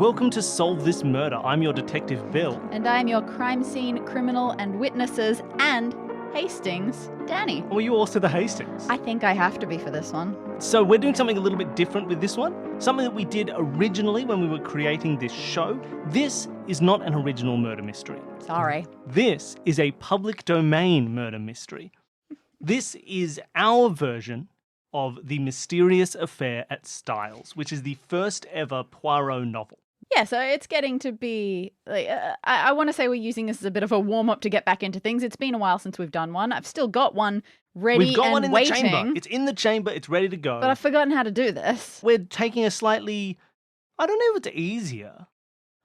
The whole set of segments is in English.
welcome to Solve This Murder. I'm your detective, Bill. And I'm your crime scene criminal and witnesses and Hastings, Dani. Were you also the Hastings? I think I have to be for this one. So we're doing something a little bit different with this one. Something that we did originally when we were creating this show. This is not an original murder mystery. Sorry. This is a public domain murder mystery. This is our version of The Mysterious Affair at Styles, which is the first ever Poirot novel. Yeah, so it's getting to be, I want to say we're using this as a bit of a warm-up to get back into things. It's been a while since we've done one. I've still got one ready We've got and one in waiting. the chamber. It's in the chamber. It's ready to go. But I've forgotten how to do this. We're taking a slightly, I don't know if it's easier,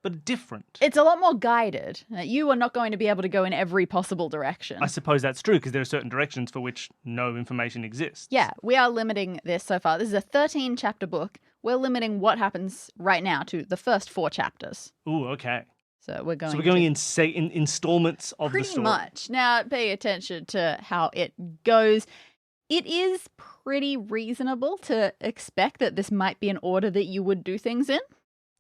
but different. It's a lot more guided. You are not going to be able to go in every possible direction. I suppose that's true, because there are certain directions for which no information exists. Yeah, we are limiting this so far. This is a 13-chapter book. We're limiting what happens right now to the first 4 chapters. Ooh, okay. So we're going in installments of the story. Pretty much. Now, pay attention to how it goes. It is pretty reasonable to expect that this might be an order that you would do things in.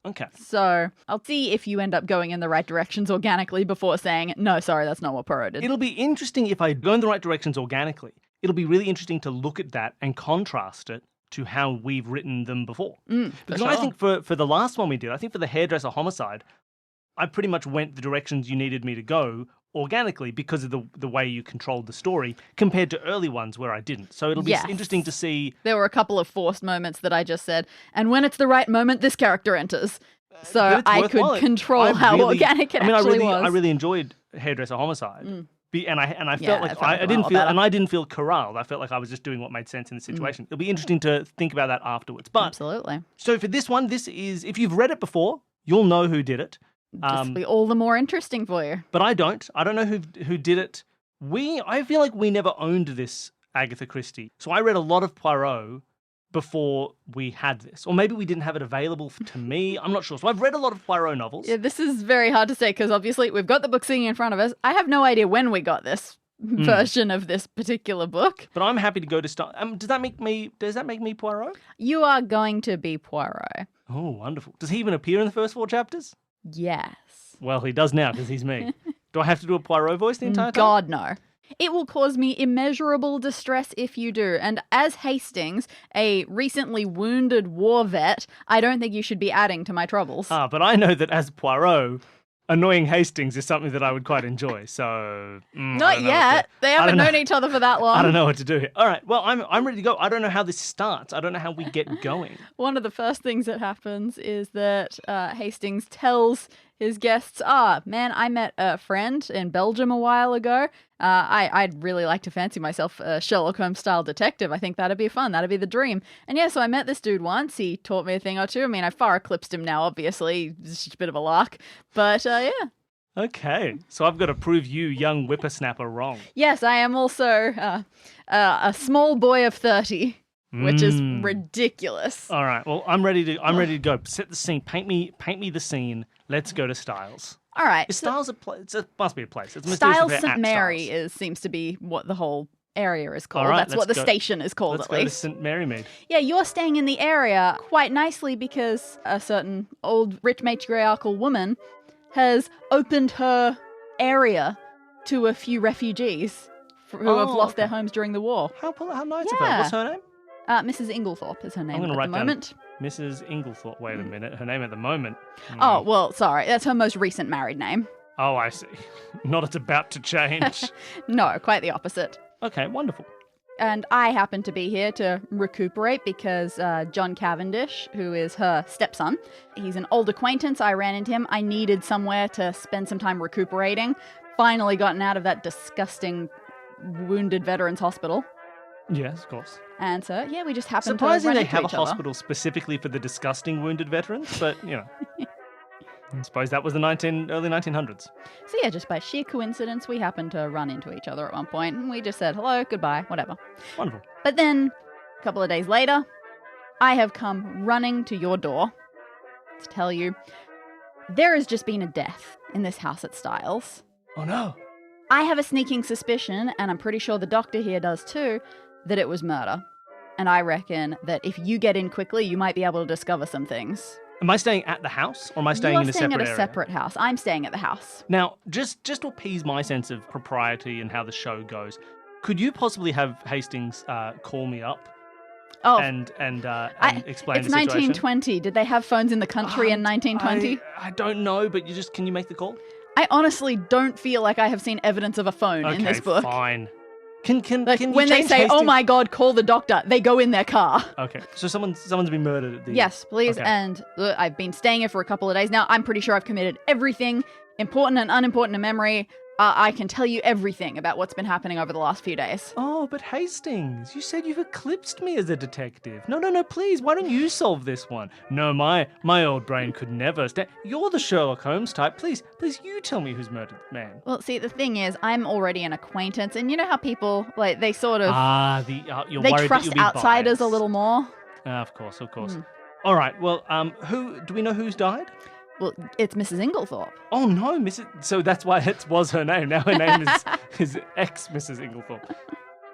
Okay. So I'll see if you end up going in the right directions organically before saying, no, sorry, that's not what Poirot did. It'll be interesting if I go in the right directions organically. It'll be really interesting to look at that and contrast it to how we've written them before. Because I think for the last one we did, I think for the hairdresser homicide, I pretty much went the directions you needed me to go organically because of the way you controlled the story compared to early ones where I didn't. So it'll be interesting to see. There were a couple of forced moments that I just said, and when it's the right moment, this character enters. So I could control how organic it actually was. I really enjoyed Hairdresser Homicide. And I felt like I didn't feel corralled. I felt like I was just doing what made sense in the situation. It'll be interesting to think about that afterwards. But absolutely. So for this one, this is, if you've read it before, you'll know who did it. Just be all the more interesting for you. But I don't. I don't know who did it. I feel like we never owned this Agatha Christie. So I read a lot of Poirot before we had this. Or maybe we didn't have it available to me. I'm not sure. So I've read a lot of Poirot novels. Yeah, this is very hard to say because obviously we've got the book sitting in front of us. I have no idea when we got this version of this particular book. But I'm happy to go to start. Does that make me Poirot? You are going to be Poirot. Oh, wonderful. Does he even appear in the first 4 chapters? Yes. Well, he does now because he's me. Do I have to do a Poirot voice the entire time? God, no. It will cause me immeasurable distress if you do. And as Hastings, a recently wounded war vet, I don't think you should be adding to my troubles. But I know that as Poirot, annoying Hastings is something that I would quite enjoy. So not yet. They haven't known each other for that long. I don't know what to do here. All right. Well, I'm ready to go. I don't know how this starts. I don't know how we get going. One of the first things that happens is that Hastings tells his guests, man, I met a friend in Belgium a while ago. I'd really like to fancy myself a Sherlock Holmes style detective. I think that'd be fun. That'd be the dream. And yeah, so I met this dude once. He taught me a thing or two. I mean, I far eclipsed him now, obviously. It's just a bit of a lark. But yeah. Okay. So I've got to prove you, young whippersnapper, wrong. Yes, I am also a small boy of 30. Which is ridiculous. All right. Well, I'm ready to go. Set the scene. Paint me the scene. Let's go to Styles. All right. Is Styles a place? It must be a place. It's Styles St. Mary seems to be what the whole area is called. Right, that's what the station is called, at least. Let's go to St. Mary Mead. Yeah, you're staying in the area quite nicely because a certain old rich matriarchal woman has opened her area to a few refugees who have lost their homes during the war. How nice of her. What's her name? Mrs. Inglethorpe is her name at the moment. Mrs. Inglethorpe. Wait a minute. Her name at the moment. Oh, well, sorry. That's her most recent married name. Oh, I see. Not it's about to change. No, quite the opposite. Okay, wonderful. And I happen to be here to recuperate because John Cavendish, who is her stepson, he's an old acquaintance. I ran into him. I needed somewhere to spend some time recuperating. Finally gotten out of that disgusting wounded veterans hospital. Yes, of course. And so, yeah, we just happened to Surprising run they into have each a other. hospital specifically for the disgusting wounded veterans, but, you know. I suppose that was the early 1900s. So yeah, just by sheer coincidence, we happened to run into each other at one point, and we just said hello, goodbye, whatever. Wonderful. But then, a couple of days later, I have come running to your door to tell you there has just been a death in this house at Styles. Oh no. I have a sneaking suspicion, and I'm pretty sure the doctor here does too, that it was murder. And I reckon that if you get in quickly, you might be able to discover some things. Am I staying at the house or am I staying You are in a staying separate at a area? separate house. I'm staying at the house. Now, just to appease my sense of propriety and how the show goes, could you possibly have Hastings call me up Oh, and explain it's the situation? 1920. Did they have phones in the country in 1920? I don't know, but can you make the call? I honestly don't feel like I have seen evidence of a phone in this book. Fine. Can Like you when they change say, Hastings? "Oh my God, call the doctor," they go in their car. Okay, so someone's been murdered at the... Yes, please. Okay. And look, I've been staying here for a couple of days now. I'm pretty sure I've committed everything important and unimportant to memory. I can tell you everything about what's been happening over the last few days. Oh, but Hastings, you said you've eclipsed me as a detective. No, please, why don't you solve this one? No, my old brain could never stand. You're the Sherlock Holmes type. Please, you tell me who's murdered the man. Well, see, the thing is, I'm already an acquaintance, and you know how people, like, they sort of... you're they worried trust that you'll be outsiders biased. a little more. Of course. All right, well, do we know who's died? Well, it's Mrs. Inglethorpe. Oh no, Mrs. So that's why it was her name. Now her name is ex-Mrs. Inglethorpe.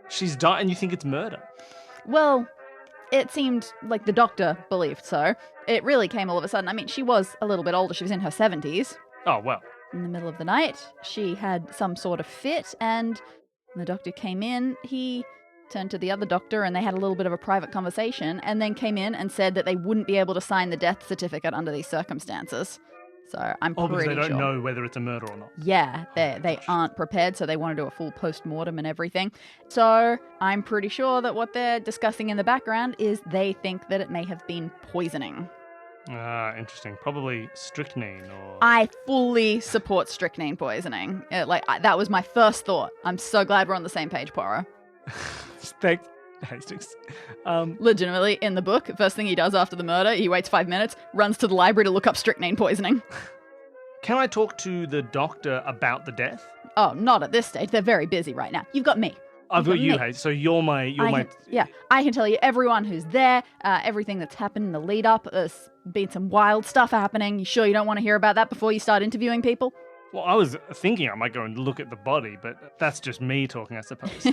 She's died, and you think it's murder? Well, it seemed like the doctor believed so. It really came all of a sudden. I mean, she was a little bit older. She was in her 70s. Oh, well. In the middle of the night, she had some sort of fit, and when the doctor came in, he turned to the other doctor, and they had a little bit of a private conversation, and then came in and said that they wouldn't be able to sign the death certificate under these circumstances. So I'm pretty because they don't sure. know whether it's a murder or not. Yeah, they aren't prepared, so they want to do a full post-mortem and everything. So I'm pretty sure that what they're discussing in the background is they think that it may have been poisoning. Ah, interesting. Probably strychnine or... I fully support strychnine poisoning. That was my first thought. I'm so glad we're on the same page, Poirot. Thanks, Hastings. Legitimately, in the book, first thing he does after the murder, he waits 5 minutes, runs to the library to look up strychnine poisoning. Can I talk to the doctor about the death? Oh, not at this stage. They're very busy right now. You've got me. I've got you, Hayes. So you're my... Yeah, I can tell you everyone who's there, everything that's happened in the lead up. There's been some wild stuff happening. You sure you don't want to hear about that before you start interviewing people? Well, I was thinking I might go and look at the body, but that's just me talking, I suppose.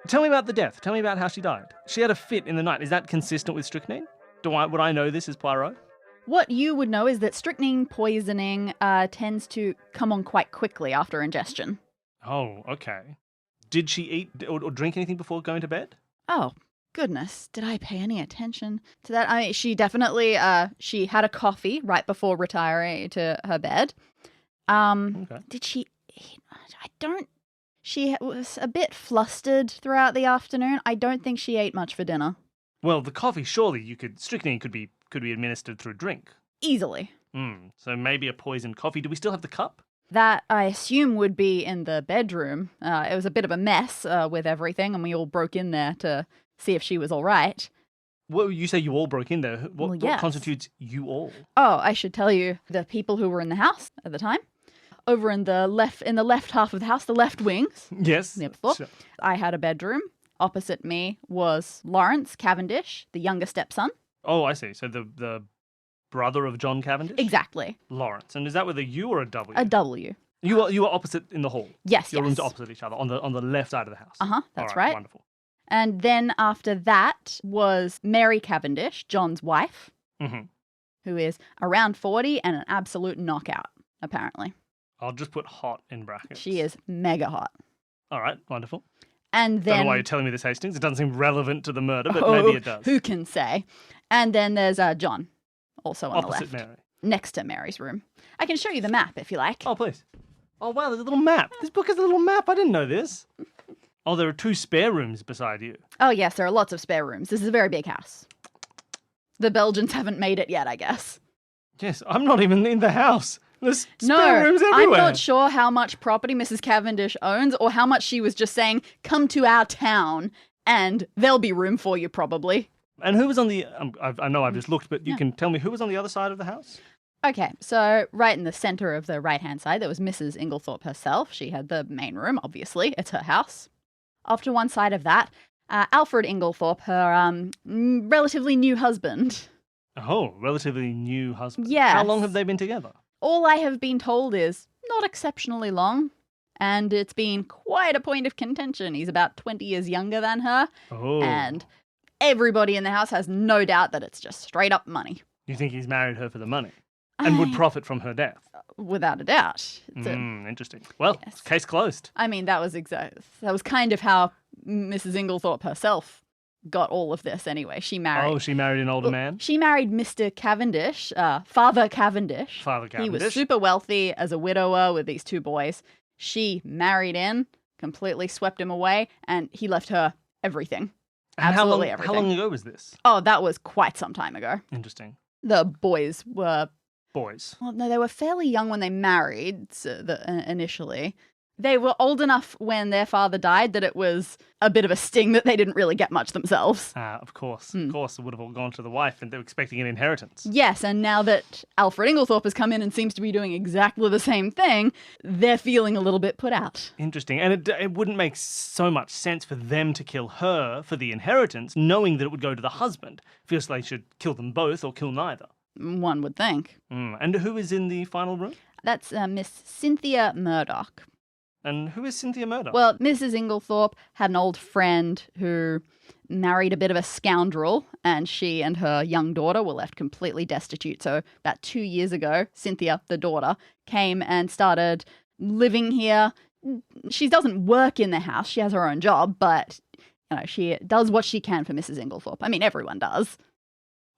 Tell me about the death. Tell me about how she died. She had a fit in the night. Is that consistent with strychnine? Would I know this as Poirot? What you would know is that strychnine poisoning tends to come on quite quickly after ingestion. Oh, okay. Did she eat or drink anything before going to bed? Oh, goodness. Did I pay any attention to that? I mean, she definitely, she had a coffee right before retiring to her bed. Okay. Did she eat much? She was a bit flustered throughout the afternoon. I don't think she ate much for dinner. Well, the coffee, surely strychnine could be administered through drink. Easily. So maybe a poisoned coffee. Do we still have the cup? That, I assume, would be in the bedroom. It was a bit of a mess with everything, and we all broke in there to see if she was all right. Well, you say you all broke in there. What yes. constitutes you all? Oh, I should tell you the people who were in the house at the time. Over in the left half of the house, the left wings. Yes. Sure. I had a bedroom. Opposite me was Lawrence Cavendish, the younger stepson. Oh, I see. So the brother of John Cavendish? Exactly. Lawrence. And is that with a U or a W? A W. You were opposite in the hall? Yes, Your rooms are opposite each other, on the left side of the house? Uh-huh, that's all right. right. Wonderful. And then after that was Mary Cavendish, John's wife, who is around 40 and an absolute knockout, apparently. I'll just put hot in brackets. She is mega hot. All right, wonderful. And then... I don't know why you're telling me this, Hastings. It doesn't seem relevant to the murder, but maybe it does. Who can say? And then there's John, also on Opposite the left. Mary. Next to Mary's room. I can show you the map if you like. Oh, please. Oh, wow, there's a little map. This book has a little map. I didn't know this. Oh, there are 2 spare rooms beside you. Oh, yes, there are lots of spare rooms. This is a very big house. The Belgians haven't made it yet, I guess. Yes, I'm not even in the house. There's spare rooms everywhere. I'm not sure how much property Mrs. Cavendish owns or how much she was just saying, come to our town and there'll be room for you probably. And who was on the... I know I've just looked, but you can tell me who was on the other side of the house? Okay, so right in the centre of the right-hand side, there was Mrs. Inglethorpe herself. She had the main room, obviously. It's her house. Off to one side of that, Alfred Inglethorpe, her relatively new husband. Oh, relatively new husband. Yes. How long have they been together? All I have been told is not exceptionally long, and it's been quite a point of contention. He's about 20 years younger than her, and everybody in the house has no doubt that it's just straight up money. You think he's married her for the money and would profit from her death? Without a doubt. Interesting. Well, Yes. case closed. I mean, that was kind of how Mrs. Inglethorpe herself got all of this anyway. She married... Oh, she married an older man? She married Mr. Cavendish, Father Cavendish. Father Cavendish. He was super wealthy as a widower with these 2 boys. She married in, completely swept him away, and he left her everything. And Absolutely everything. How long ago was this? Oh, that was quite some time ago. Interesting. The boys were... Boys. Well, no, they were fairly young when they married, initially. They were old enough when their father died that it was a bit of a sting that they didn't really get much themselves. Of course. Of course, it would have all gone to the wife and they were expecting an inheritance. Yes, and now that Alfred Inglethorpe has come in and seems to be doing exactly the same thing, they're feeling a little bit put out. Interesting. And it wouldn't make so much sense for them to kill her for the inheritance, knowing that it would go to the husband. Feels they should kill them both or kill neither. One would think. And who is in the final room? That's Miss Cynthia Murdoch. And who is Cynthia Murdoch? Well, Mrs. Inglethorpe had an old friend who married a bit of a scoundrel, and she and her young daughter were left completely destitute. So about 2 years ago, Cynthia, the daughter, came and started living here. She doesn't work in the house. She has her own job, but she does what she can for Mrs. Inglethorpe. I mean, everyone does.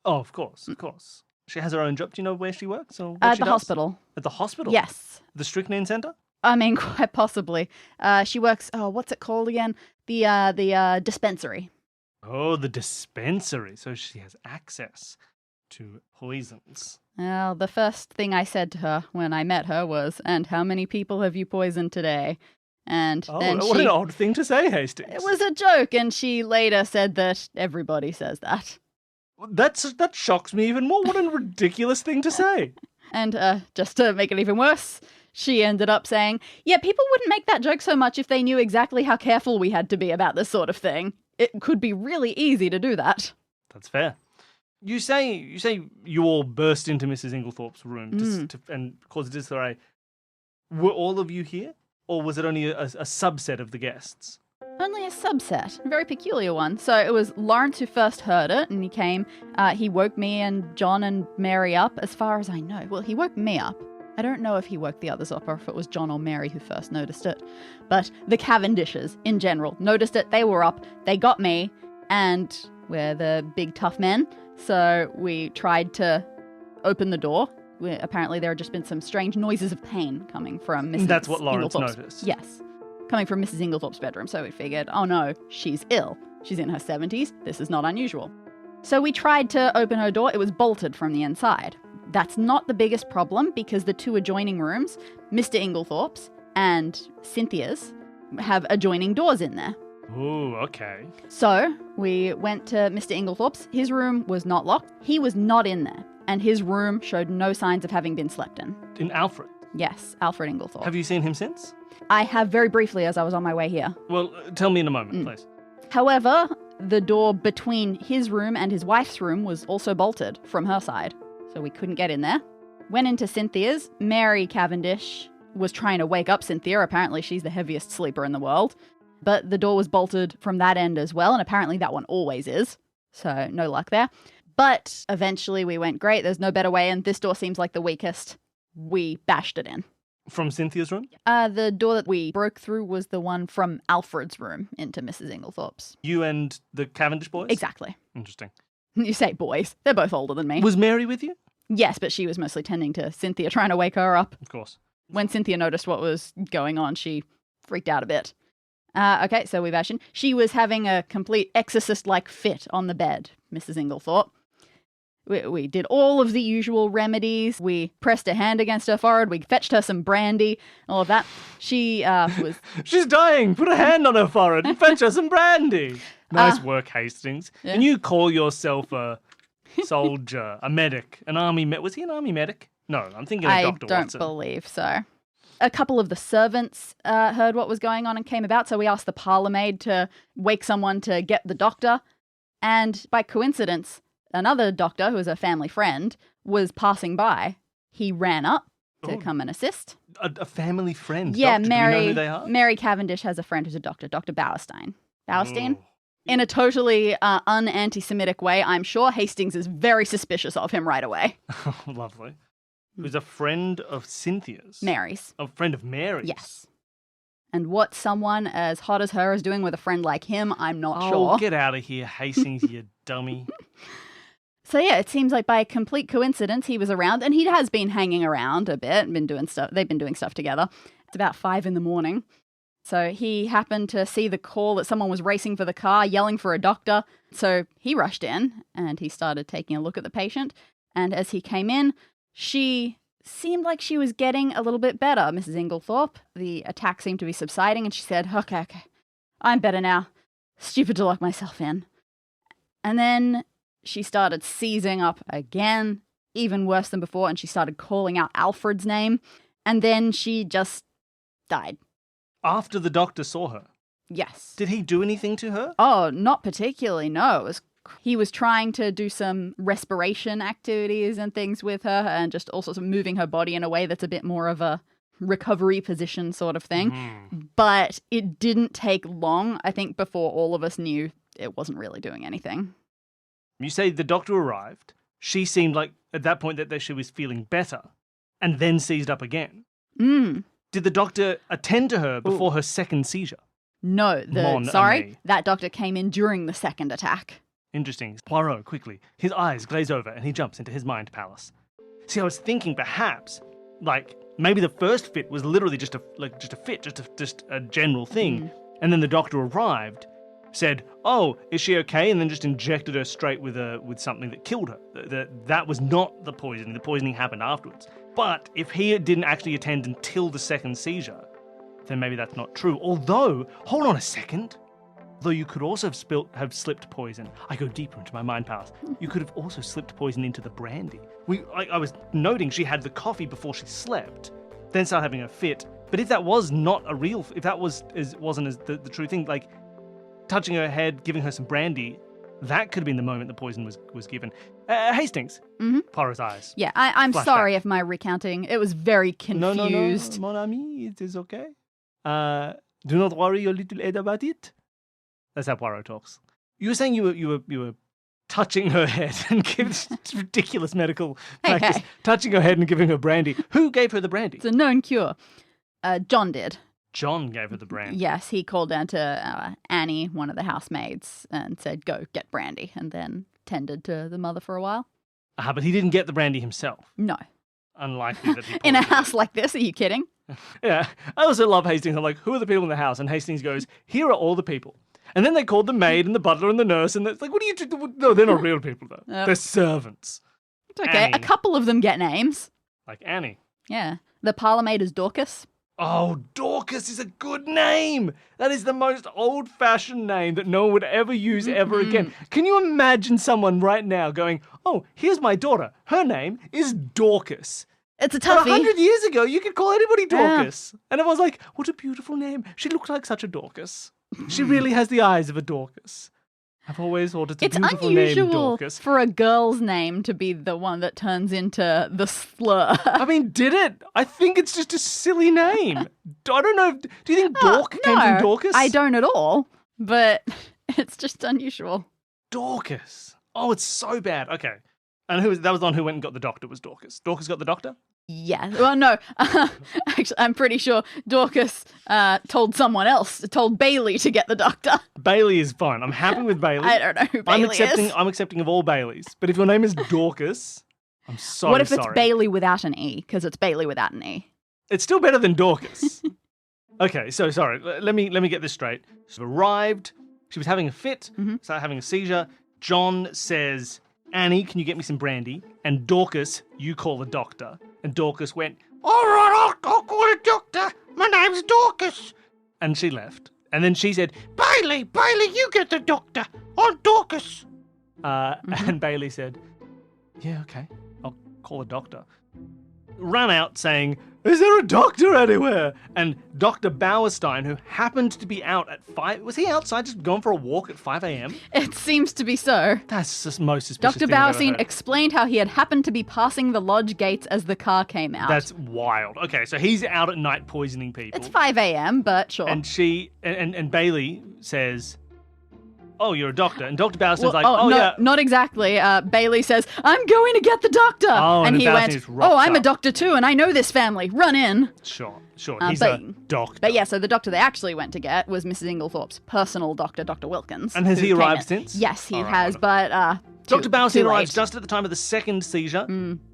Oh, of course, of course. She has her own job. Do you know where she works? Or what At she the does? hospital. At the hospital? Yes. The strychnine centre? I mean, quite possibly. She works, what's it called again? The dispensary. Oh, the dispensary. So she has access to poisons. Well, the first thing I said to her when I met her was, "And how many people have you poisoned today?" And then what an odd thing to say, Hastings. It was a joke, and she later said that everybody says that. That shocks me even more. What a ridiculous thing to say. And just to make it even worse, she ended up saying, "Yeah, people wouldn't make that joke so much if they knew exactly how careful we had to be about this sort of thing. It could be really easy to do that." That's fair. You say you all burst into Mrs. Inglethorpe's room and caused a disarray. Were all of you here? Or was it only a subset of the guests? Only a subset, a very peculiar one. So it was Lawrence who first heard it, and he came. He woke me and John and Mary up, as far as I know. Well, he woke me up. I don't know if he woke the others up or if it was John or Mary who first noticed it. But the Cavendishes, in general, noticed it. They were up. They got me, and we're the big tough men. So we tried to open the door. Apparently there had just been some strange noises of pain coming from Mrs. That's what Lawrence Inglethorpe's. noticed. Yes. Coming from Mrs. Inglethorpe's bedroom, so we figured, oh no, she's ill. She's in her 70s. This is not unusual. So we tried to open her door. It was bolted from the inside. That's not the biggest problem because the 2 adjoining rooms, Mr. Inglethorpe's and Cynthia's, have adjoining doors in there. Ooh, okay. So we went to Mr. Inglethorpe's. His room was not locked. He was not in there. And his room showed no signs of having been slept in. In Alfred? Yes, Alfred Inglethorpe. Have you seen him since? I have very briefly as I was on my way here. Well, tell me in a moment, please. However, the door between his room and his wife's room was also bolted from her side, so we couldn't get in there. Went into Cynthia's. Mary Cavendish was trying to wake up Cynthia. Apparently she's the heaviest sleeper in the world. But the door was bolted from that end as well, and apparently that one always is. So no luck there. But eventually we went, great, there's no better way in. This door seems like the weakest. We bashed it in. From Cynthia's room? The door that we broke through was the one from Alfred's room into Mrs. Inglethorpe's. You and the Cavendish boys? Exactly. Interesting. You say boys. They're both older than me. Was Mary with you? Yes, but she was mostly tending to Cynthia, trying to wake her up. Of course. When Cynthia noticed what was going on, she freaked out a bit. Okay, so we bashed in. She was having a complete exorcist-like fit on the bed, Mrs. Inglethorpe. We did all of the usual remedies. We pressed a hand against her forehead. We fetched her some brandy, all of that. She was... She's dying. Put a hand on her forehead and fetch her some brandy. Nice work, Hastings. Yeah. And you call yourself a soldier, a medic, an army medic. Was he an army medic? No, I'm thinking of Dr. I Watson. don't believe so. A couple of the servants heard what was going on and came about, so we asked the parlour maid to wake someone to get the doctor. And by coincidence, another doctor, who was a family friend, was passing by. He ran up to come and assist. A family friend? Yeah, doctor. Mary. Do we know who they are? Mary Cavendish has a friend who's a doctor, Dr. Bauerstein. Bauerstein? Oh. In a totally un-anti-Semitic way, I'm sure Hastings is very suspicious of him right away. Lovely. Who's a friend of Cynthia's? Mary's. A friend of Mary's? Yes. And what someone as hot as her is doing with a friend like him, I'm not sure. Oh, get out of here, Hastings, you dummy. So yeah, it seems like by complete coincidence he was around, and he has been hanging around a bit, been doing stuff. They've been doing stuff together. It's about 5 a.m. So he happened to see the call that someone was racing for the car, yelling for a doctor. So he rushed in and he started taking a look at the patient. And as he came in, she seemed like she was getting a little bit better, Mrs. Inglethorpe. The attack seemed to be subsiding, and she said, okay, I'm better now. Stupid to lock myself in. And then she started seizing up again, even worse than before, and she started calling out Alfred's name. And then she just died. After the doctor saw her? Yes. Did he do anything to her? Oh, not particularly, no. He was trying to do some respiration activities and things with her, and just also moving her body in a way that's a bit more of a recovery position sort of thing. But it didn't take long, I think, before all of us knew it wasn't really doing anything. You say the doctor arrived. She seemed like, at that point, that she was feeling better, and then seized up again. Did the doctor attend to her before her second seizure? No, that doctor came in during the second attack. Interesting. Poirot, quickly. His eyes glaze over and he jumps into his mind palace. See, I was thinking perhaps, maybe the first fit was literally just a fit, just a general thing. And then the doctor arrived, said, oh, is she okay? And then just injected her straight with something that killed her. That was not the poisoning. The poisoning happened afterwards. But if he didn't actually attend until the second seizure, then maybe that's not true. Although, hold on a second. Though you could also have slipped poison. I go deeper into my mind palace. You could have also slipped poison into the brandy. I was noting she had the coffee before she slept, then started having a fit. But if that was not a real, if that wasn't the true thing, like touching her head, giving her some brandy, that could have been the moment the poison was given. Hastings. Poirot's eyes. Yeah, I'm sorry if my recounting, it was very confused. No, mon ami, it is okay. Do not worry your little head about it. That's how Poirot talks. You were saying you were touching her head and giving this ridiculous medical practice. Hey. Touching her head and giving her brandy. Who gave her the brandy? It's a known cure. John did. John gave her the brandy. Yes, he called down to Annie, one of the housemaids, and said, go get brandy, and then tended to the mother for a while. But he didn't get the brandy himself? No. Unlikely that he in a house like this, are you kidding? Yeah. I also love Hastings. I'm like, who are the people in the house? And Hastings goes, here are all the people. And then they called the maid and the butler and the nurse, and it's like, what are you doing? No, they're not real people, though. They're servants. It's okay. Annie. A couple of them get names. Like Annie. Yeah. The parlourmaid is Dorcas. Oh, Dorcas is a good name. That is the most old-fashioned name that no one would ever use ever again. Can you imagine someone right now going, oh, here's my daughter. Her name is Dorcas. It's a toughie. 100 years ago, you could call anybody Dorcas. Yeah. And everyone's like, what a beautiful name. She looked like such a Dorcas. She really has the eyes of a Dorcas. I've always thought it's a beautiful name, Dorcas. It's unusual for a girl's name to be the one that turns into the slur. I mean, did it? I think it's just a silly name. I don't know. Do you think Dork came from Dorcas? I don't at all, but it's just unusual. Dorcas. Oh, it's so bad. Okay. And that was the one who went and got the doctor, was Dorcas. Dorcas got the doctor? Yeah. Well, no. Actually, I'm pretty sure Dorcas told someone else, told Bailey to get the doctor. Bailey is fine. I'm happy with Bailey. I don't know who Bailey is. I'm accepting of all Baileys. But if your name is Dorcas, I'm sorry. What if it's Bailey without an E? Because it's Bailey without an E. It's still better than Dorcas. Okay, so sorry. Let me get this straight. She arrived. She was having a fit. Started having a seizure. John says, Annie, can you get me some brandy? And Dorcas, you call the doctor. And Dorcas went, all right, I'll call a doctor. My name's Dorcas. And she left. And then she said, Bailey, you get the doctor. I'm Dorcas. And Bailey said, yeah, okay, I'll call a doctor. Ran out saying, is there a doctor anywhere? And Dr. Bauerstein, who happened to be out at 5... Was he outside just going for a walk at 5 a.m.? It seems to be so. That's the most suspicious Dr. Bauerstein explained how he had happened to be passing the lodge gates as the car came out. That's wild. Okay, so he's out at night poisoning people. It's 5 a.m., but sure. And she... And Bailey says, oh, you're a doctor. And Dr. Bowerstein's no, yeah. Not exactly. Bailey says, I'm going to get the doctor. Oh, and he went, I'm a doctor too, and I know this family. Run in. Sure. He's a doctor. But yeah, so the doctor they actually went to get was Mrs. Inglethorpe's personal doctor, Dr. Wilkins. And has he arrived since? Yes, he has, but... Dr. Bowerstein arrives just at the time of the second seizure,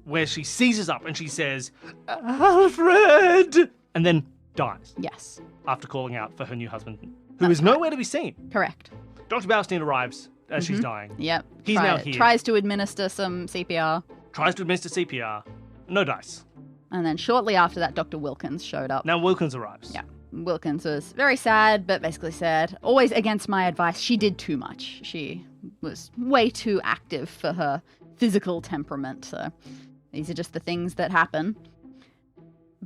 where she seizes up and she says, Alfred! And then dies. Yes. After calling out for her new husband, who is nowhere to be seen. Correct. Dr. Bowerstein arrives as she's dying. Yep. He's now here. Tries to administer some CPR. No dice. And then shortly after that, Dr. Wilkins showed up. Now Wilkins arrives. Yeah. Wilkins was very sad, but basically said, always against my advice, she did too much. She was way too active for her physical temperament. So these are just the things that happen.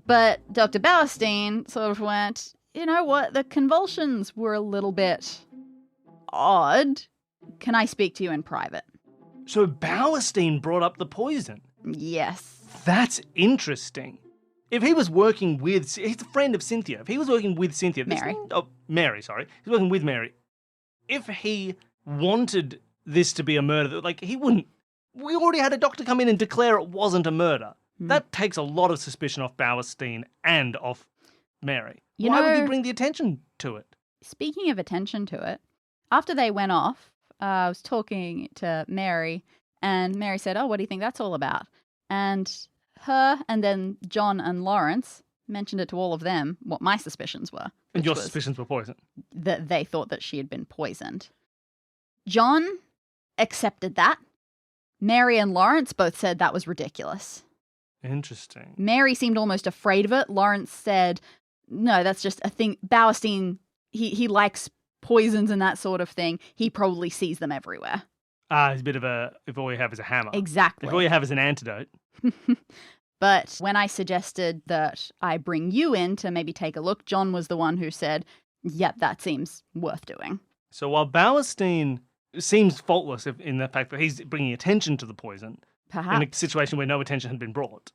But Dr. Bowerstein sort of went, you know what? The convulsions were a little bit odd. Can I speak to you in private? So Bowerstein brought up the poison. Yes. That's interesting. If he was working with... He's a friend of Cynthia. If he was working with Cynthia... Mary, sorry. He's working with Mary. If he wanted this to be a murder, he wouldn't... We already had a doctor come in and declare it wasn't a murder. That takes a lot of suspicion off Bowerstein and off Mary. Why would he bring the attention to it? Speaking of attention to it, after they went off, I was talking to Mary, and Mary said, what do you think that's all about? And her and then John and Lawrence mentioned it to all of them, what my suspicions were. And your suspicions were poison? That they thought that she had been poisoned. John accepted that. Mary and Lawrence both said that was ridiculous. Interesting. Mary seemed almost afraid of it. Lawrence said, no, that's just a thing. Bowerstein, he likes poisons and that sort of thing. He probably sees them everywhere. He's a bit of if all you have is a hammer. Exactly. If all you have is an antidote. But when I suggested that I bring you in to maybe take a look, John was the one who said, yep, that seems worth doing. So while Bowerstein seems faultless in the fact that he's bringing attention to the poison, perhaps, in a situation where no attention had been brought,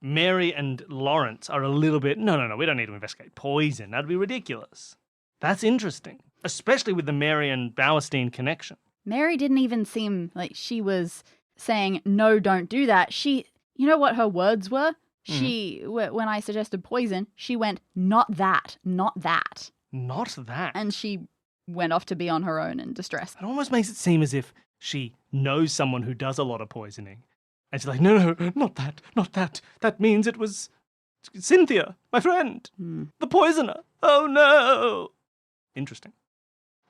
Mary and Lawrence are a little bit, no, we don't need to investigate poison. That'd be ridiculous. That's interesting, especially with the Mary and Bowerstein connection. Mary didn't even seem like she was saying, no, don't do that. You know what her words were? When I suggested poison, she went, not that, not that. Not that? And she went off to be on her own in distress. It almost makes it seem as if she knows someone who does a lot of poisoning. And she's like, no, not that, not that. That means it was Cynthia, my friend, the poisoner. Oh, no. Interesting.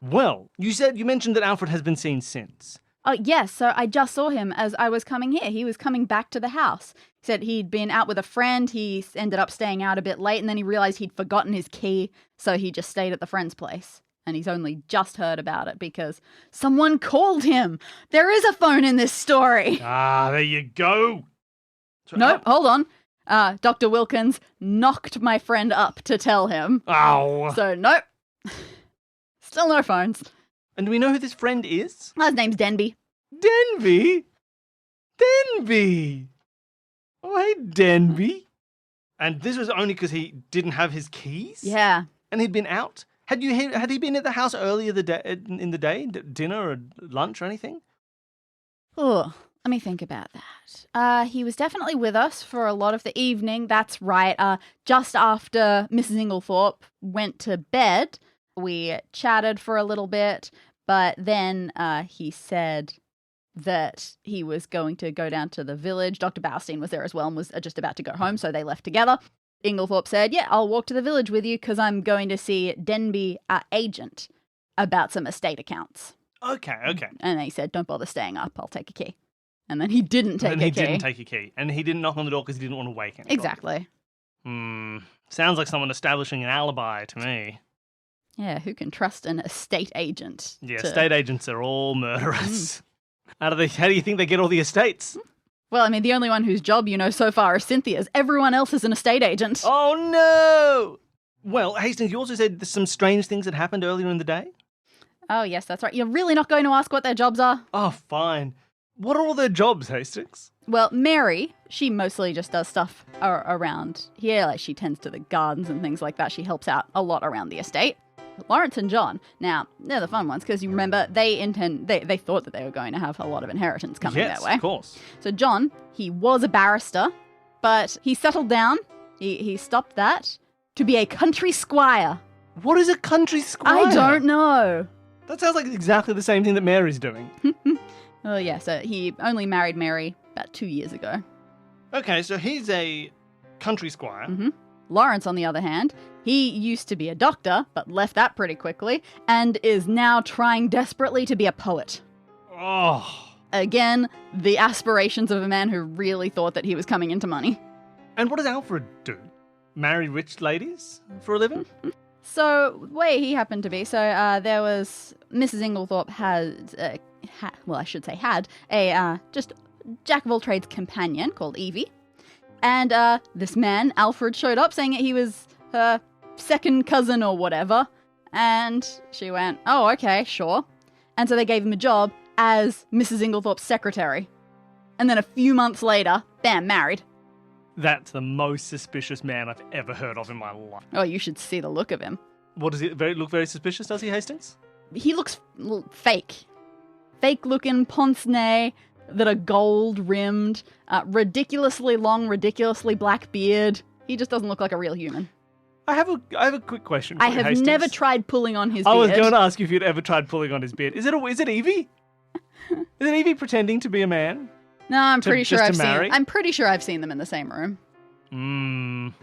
Well, you mentioned that Alfred has been seen since. Oh, yes. So I just saw him as I was coming here. He was coming back to the house. He said he'd been out with a friend. He ended up staying out a bit late, and then he realized he'd forgotten his key, so he just stayed at the friend's place. And he's only just heard about it because someone called him. There is a phone in this story. There you go. So nope, hold on. Dr. Wilkins knocked my friend up to tell him. Ow. So, nope. Still no phones. And do we know who this friend is? His name's Denby. Denby? Denby! Oh, hey, Denby. And this was only because he didn't have his keys? Yeah. And he'd been out? Had he been at the house earlier in the day? Dinner or lunch or anything? Oh, let me think about that. He was definitely with us for a lot of the evening. That's right. Just after Mrs. Inglethorpe went to bed, we chatted for a little bit, but then he said that he was going to go down to the village. Dr. Bowerstein was there as well and was just about to go home, so they left together. Inglethorpe said, yeah, I'll walk to the village with you because I'm going to see Denby, our agent, about some estate accounts. Okay. And he said, don't bother staying up, I'll take a key. And then he didn't take a key. And he didn't take a key. And he didn't knock on the door because he didn't want to wake him. Exactly. Sounds like someone establishing an alibi to me. Yeah, who can trust an estate agent? Yeah, estate agents are all murderers. How do you think they get all the estates? Well, I mean, the only one whose job you know so far is Cynthia's. Everyone else is an estate agent. Oh, no! Well, Hastings, you also said there's some strange things that happened earlier in the day? Oh, yes, that's right. You're really not going to ask what their jobs are? Oh, fine. What are all their jobs, Hastings? Well, Mary, she mostly just does stuff around here. Like, she tends to the gardens and things like that. She helps out a lot around the estate. Lawrence and John, now, they're the fun ones, because you remember, they thought that they were going to have a lot of inheritance coming their way. Yes, of course. So John, he was a barrister, but he settled down, he stopped that, to be a country squire. What is a country squire? I don't know. That sounds like exactly the same thing that Mary's doing. Oh, yeah, so he only married Mary about 2 years ago. Okay, so he's a country squire. Mm-hmm. Lawrence, on the other hand, he used to be a doctor, but left that pretty quickly, and is now trying desperately to be a poet. Oh. Again, the aspirations of a man who really thought that he was coming into money. And what does Alfred do? Marry rich ladies for a living? So, the way he happened to be, there was Mrs. Inglethorpe had a just jack-of-all-trades companion called Evie. And this man, Alfred, showed up saying that he was her second cousin or whatever. And she went, oh, okay, sure. And so they gave him a job as Mrs. Inglethorpe's secretary. And then a few months later, bam, married. That's the most suspicious man I've ever heard of in my life. Oh, you should see the look of him. What does he look very suspicious, does he, Hastings? He looks fake. Fake-looking pince-nez that are gold-rimmed, ridiculously long, ridiculously black beard. He just doesn't look like a real human. I have a quick question for I you, have Hastings. never tried pulling on his beard. I was going to ask you if you'd ever tried pulling on his beard. Is it Evie? Is it Evie pretending to be a man? No, I'm pretty sure I've seen them in the same room.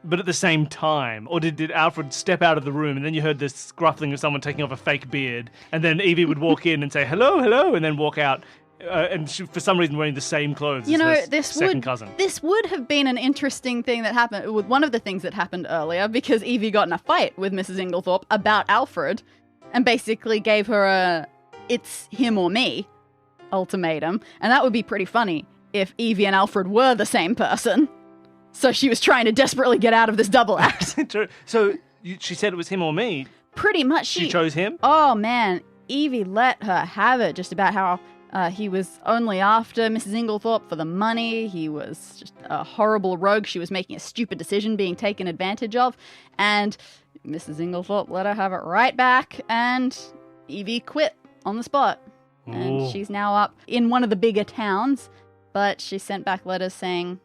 But at the same time, or did Alfred step out of the room and then you heard the scruffling of someone taking off a fake beard, and then Evie would walk in and say hello, hello, and then walk out, and she, for some reason wearing the same clothes as her second cousin. This would have been an interesting thing that happened. One of the things that happened earlier, because Evie got in a fight with Mrs. Inglethorpe about Alfred, and basically gave her a "it's him or me" ultimatum, and that would be pretty funny if Evie and Alfred were the same person. So she was trying to desperately get out of this double act. True. So she said it was him or me. Pretty much. She chose him? Oh, man. Evie let her have it just about how he was only after Mrs. Inglethorpe for the money. He was just a horrible rogue. She was making a stupid decision, being taken advantage of. And Mrs. Inglethorpe let her have it right back. And Evie quit on the spot. Ooh. And she's now up in one of the bigger towns. But she sent back letters saying,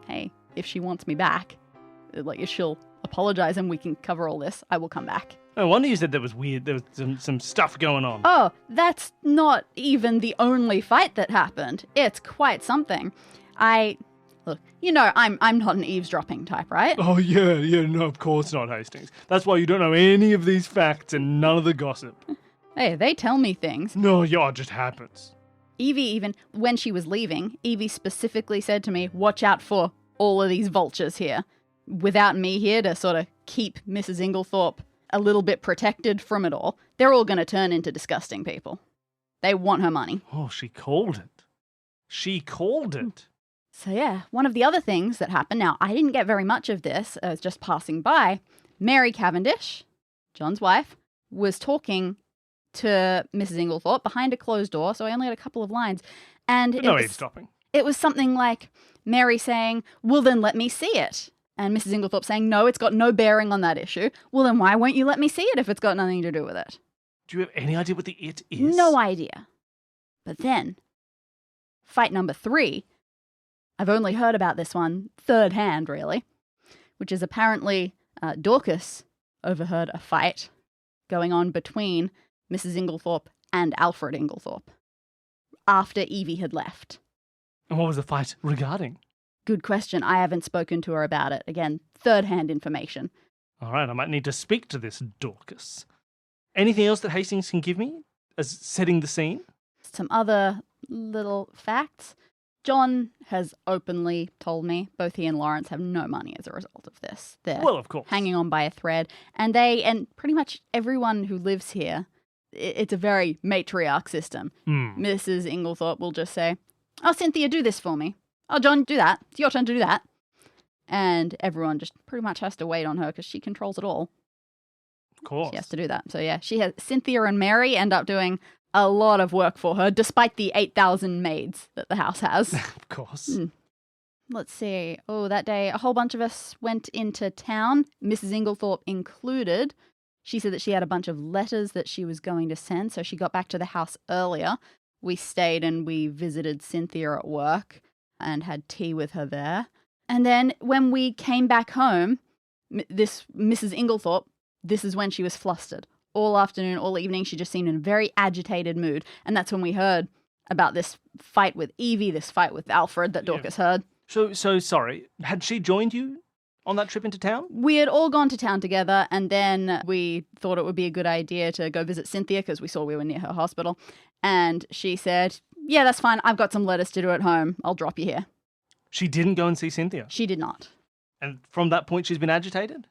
hey, if she wants me back, like if she'll apologize and we can cover all this, I will come back. No wonder you said that was weird. There was some stuff going on. Oh, that's not even the only fight that happened. It's quite something. Look, you know, I'm not an eavesdropping type, right? Oh, yeah, no, of course not, Hastings. That's why you don't know any of these facts and none of the gossip. Hey, they tell me things. No, yeah, it just happens. Evie even, when she was leaving, Evie specifically said to me, watch out for all of these vultures here. Without me here to sort of keep Mrs. Inglethorpe a little bit protected from it all, they're all going to turn into disgusting people. They want her money. Oh, she called it. She called it. So yeah, one of the other things that happened, now I didn't get very much of this, I was just passing by, Mary Cavendish, John's wife, was talking to Mrs. Inglethorpe behind a closed door, so I only had a couple of lines. And no eavesdropping. It was something like Mary saying, well then let me see it. And Mrs. Inglethorpe saying, no, it's got no bearing on that issue. Well then why won't you let me see it if it's got nothing to do with it? Do you have any idea what the it is? No idea. But then, fight number 3, I've only heard about this one third hand really, which is apparently Dorcas overheard a fight going on between Mrs. Inglethorpe and Alfred Inglethorpe after Evie had left. And what was the fight regarding? Good question. I haven't spoken to her about it. Again, third-hand information. All right, I might need to speak to this Dorcas. Anything else that Hastings can give me as setting the scene? Some other little facts. John has openly told me both he and Lawrence have no money as a result of this. They're well, of course, hanging on by a thread. And pretty much everyone who lives here, it's a very matriarch system. Mrs. Inglethorpe will just say, oh, Cynthia, do this for me. Oh, John, do that. It's your turn to do that. And everyone just pretty much has to wait on her because she controls it all. Of course. She has to do that. So yeah, Cynthia and Mary end up doing a lot of work for her, despite the 8,000 maids that the house has. Of course. Let's see. Oh, that day, a whole bunch of us went into town, Mrs. Inglethorpe included, She said that she had a bunch of letters that she was going to send, so she got back to the house earlier. We stayed and we visited Cynthia at work and had tea with her there. And then when we came back home, this Mrs. Inglethorpe, this is when she was flustered. All afternoon, all evening, she just seemed in a very agitated mood. And that's when we heard about this fight with Evie, this fight with Alfred that Dorcas heard. So sorry, had she joined you on that trip into town? We had all gone to town together, and then we thought it would be a good idea to go visit Cynthia because we saw we were near her hospital. And she said, yeah, that's fine. I've got some letters to do at home. I'll drop you here. She didn't go and see Cynthia? She did not. And from that point, she's been agitated?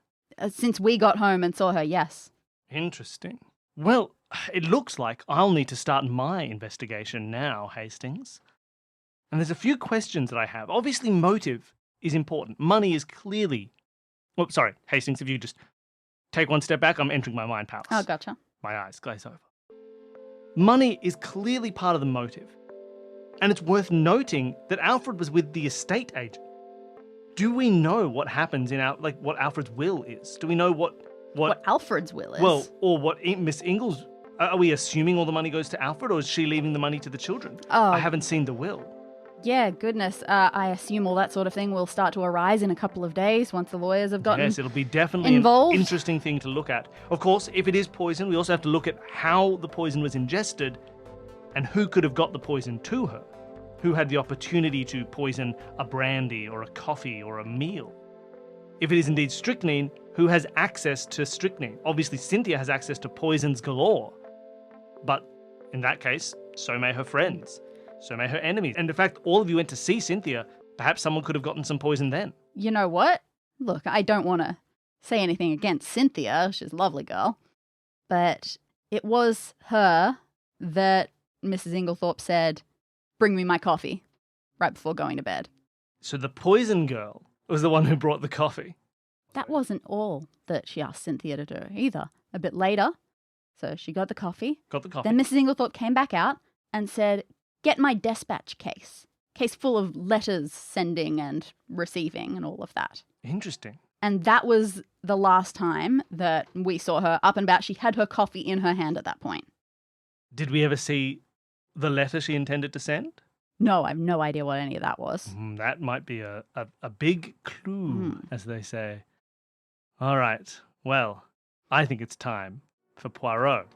Since we got home and saw her, yes. Interesting. Well, it looks like I'll need to start my investigation now, Hastings. And there's a few questions that I have. Obviously, motive is important. Money is clearly... Oh, sorry, Hastings, if you just take one step back, I'm entering my mind palace. Oh, gotcha. My eyes glaze over. Money is clearly part of the motive. And it's worth noting that Alfred was with the estate agent. Do we know what happens in what Alfred's will is? Do we know what Alfred's will is? Well, or what Miss Ingalls... Are we assuming all the money goes to Alfred, or is she leaving the money to the children? Oh. I haven't seen the will. Yeah, goodness. I assume all that sort of thing will start to arise in a couple of days once the lawyers have gotten Yes, it'll be definitely involved. An interesting thing to look at. Of course, if it is poison, we also have to look at how the poison was ingested and who could have got the poison to her. Who had the opportunity to poison a brandy or a coffee or a meal? If it is indeed strychnine, who has access to strychnine? Obviously, Cynthia has access to poisons galore. But in that case, so may her friends. So may her enemies. And in fact, all of you went to see Cynthia. Perhaps someone could have gotten some poison then. You know what? Look, I don't want to say anything against Cynthia. She's a lovely girl. But it was her that Mrs. Inglethorpe said, bring me my coffee, right before going to bed. So the poison girl was the one who brought the coffee. That wasn't all that she asked Cynthia to do either. A bit later, so she got the coffee. Then Mrs. Inglethorpe came back out and said, get my dispatch case full of letters sending and receiving and all of that. Interesting. And that was the last time that we saw her up and about. She had her coffee in her hand at that point. Did we ever see the letter she intended to send? No, I have no idea what any of that was. That might be a big clue, as they say. All right. Well, I think it's time for Poirot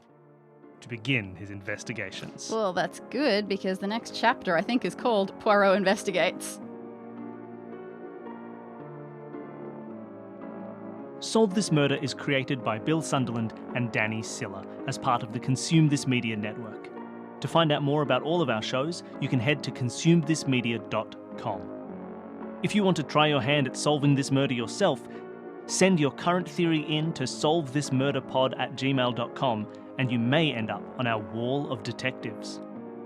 to begin his investigations. Well, that's good, because the next chapter, I think, is called Poirot Investigates. Solve This Murder is created by Bill Sunderland and Dani Siller as part of the Consume This Media network. To find out more about all of our shows, you can head to consumethismedia.com. If you want to try your hand at solving this murder yourself, send your current theory in to solvethismurderpod@gmail.com and you may end up on our wall of detectives.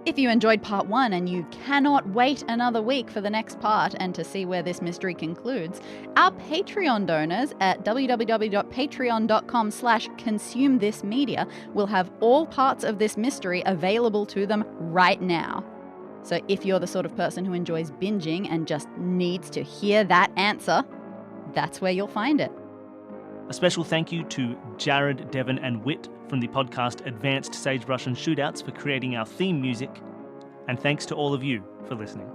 If you enjoyed part 1 and you cannot wait another week for the next part and to see where this mystery concludes, our Patreon donors at www.patreon.com/consumethismedia will have all parts of this mystery available to them right now. So if you're the sort of person who enjoys binging and just needs to hear that answer, that's where you'll find it. A special thank you to Jared, Devon and Whit from the podcast Advanced Sagebrush and Shootouts for creating our theme music. And thanks to all of you for listening.